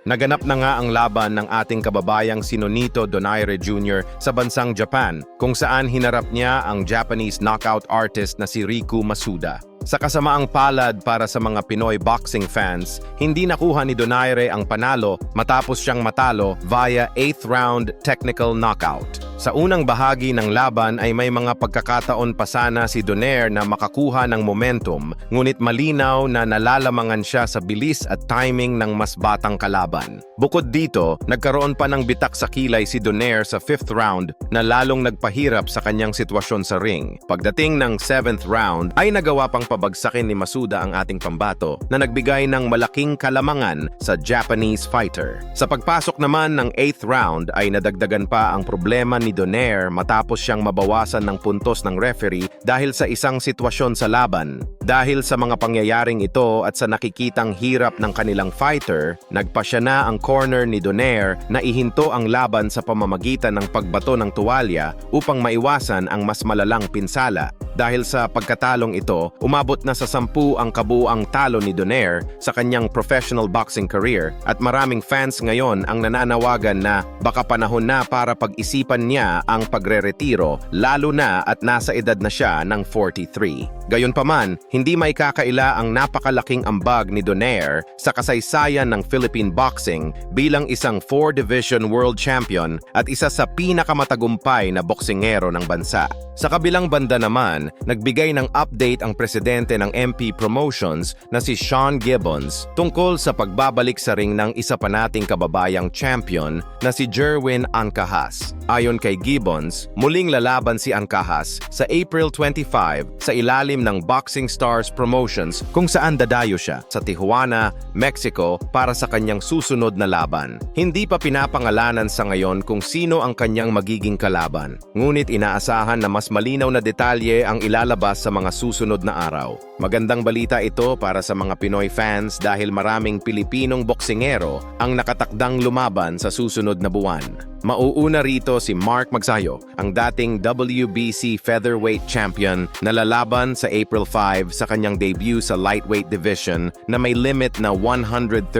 Naganap na nga ang laban ng ating kababayang si Nonito Donaire Jr. sa bansang Japan, kung saan hinarap niya ang Japanese knockout artist na si Riku Masuda. Sa kasamaang palad para sa mga Pinoy boxing fans, hindi nakuha ni Donaire ang panalo matapos siyang matalo via 8th round technical knockout. Sa unang bahagi ng laban ay may mga pagkakataon pa sana si Donaire na makakuha ng momentum, ngunit malinaw na nalalamangan siya sa bilis at timing ng mas batang kalaban. Bukod dito, nagkaroon pa ng bitak sa kilay si Donaire sa 5th round na lalong nagpahirap sa kanyang sitwasyon sa ring. Pagdating ng 7th round ay nagawa pang pabagsakin ni Masuda ang ating pambato na nagbigay ng malaking kalamangan sa Japanese fighter. Sa pagpasok naman ng 8th round ay nadagdagan pa ang problema ni Donaire matapos siyang mabawasan ng puntos ng referee dahil sa isang sitwasyon sa laban. Dahil sa mga pangyayaring ito at sa nakikitang hirap ng kanilang fighter, nagpasya na ang corner ni Donaire na ihinto ang laban sa pamamagitan ng pagbato ng tuwalya upang maiwasan ang mas malalang pinsala. Dahil sa pagkatalong ito, umabot na sa 10 ang kabuuang talo ni Donaire sa kanyang professional boxing career at maraming fans ngayon ang nananawagan na baka panahon na para pag-isipan niya ang pagre-retiro, lalo na at nasa edad na siya ng 43. Gayunpaman, hindi maikakaila ang napakalaking ambag ni Donaire sa kasaysayan ng Philippine boxing bilang isang 4-division world champion at isa sa pinakamatagumpay na boksingero ng bansa. Sa kabilang banda naman, nagbigay ng update ang presidente ng MP Promotions na si Sean Gibbons tungkol sa pagbabalik sa ring ng isa pa nating kababayang champion na si Jerwin Ancahas. Ayon kay Gibbons, muling lalaban si Ancahas sa April 25 sa ilalim ng Boxing Stars Promotions kung saan dadayo siya sa Tijuana, Mexico para sa kanyang susunod na laban. Hindi pa pinapangalanan sa ngayon kung sino ang kanyang magiging kalaban, ngunit inaasahan na mas malinaw na detalye ang ilalabas sa mga susunod na araw. Magandang balita ito para sa mga Pinoy fans dahil maraming Pilipinong boksingero ang nakatakdang lumaban sa susunod na buwan. Mauuna rito si Mark Magsayo, ang dating WBC featherweight champion na lalaban sa April 5 sa kanyang debut sa lightweight division na may limit na 135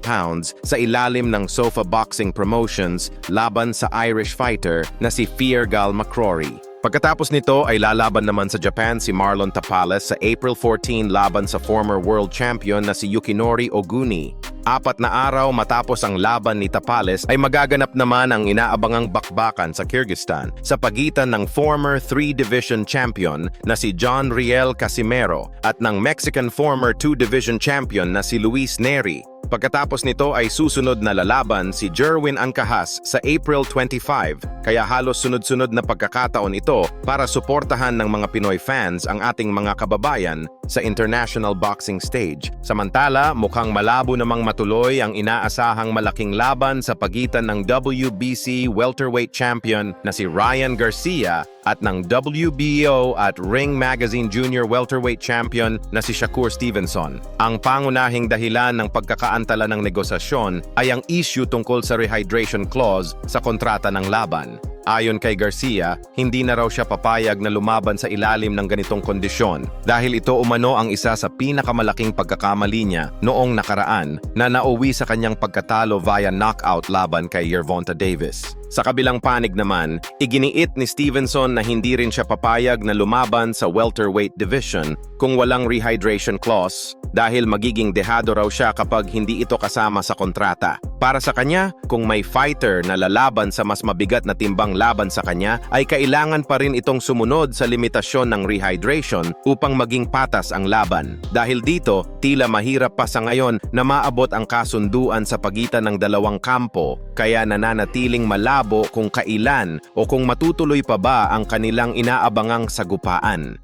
pounds sa ilalim ng Sofa Boxing Promotions laban sa Irish fighter na si Fiergal McCrory. Pagkatapos nito ay lalaban naman sa Japan si Marlon Tapales sa April 14 laban sa former world champion na si Yukinori Oguni. 4 na araw matapos ang laban ni Tapales ay magaganap naman ang inaabangang bakbakan sa Kyrgyzstan sa pagitan ng former 3-division champion na si John Riel Casimero at ng Mexican former 2-division champion na si Luis Neri. Pagkatapos nito ay susunod na lalaban si Jerwin Ancahas sa April 25, kaya halos sunod-sunod na pagkakataon ito para suportahan ng mga Pinoy fans ang ating mga kababayan sa international boxing stage. Samantala, mukhang malabo namang matuloy ang inaasahang malaking laban sa pagitan ng WBC welterweight champion na si Ryan Garcia at ng WBO at Ring Magazine Junior welterweight champion na si Shakur Stevenson. Ang pangunahing dahilan ng pagkakaantala ng negosasyon ay ang issue tungkol sa rehydration clause sa kontrata ng laban. Ayon kay Garcia, hindi na raw siya papayag na lumaban sa ilalim ng ganitong kondisyon dahil ito umano ang isa sa pinakamalaking pagkakamali niya noong nakaraan na nauwi sa kanyang pagkatalo via knockout laban kay Gervonta Davis. Sa kabilang panig naman, iginiit ni Stevenson na hindi rin siya papayag na lumaban sa welterweight division kung walang rehydration clause dahil magiging dehado raw siya kapag hindi ito kasama sa kontrata. Para sa kanya, kung may fighter na lalaban sa mas mabigat na timbang laban sa kanya, ay kailangan pa rin itong sumunod sa limitasyon ng rehydration upang maging patas ang laban. Dahil dito, tila mahirap pa sa ngayon na maabot ang kasunduan sa pagitan ng dalawang kampo, kaya nananatiling malabo kung kailan o kung matutuloy pa ba ang kanilang inaabangang sagupaan.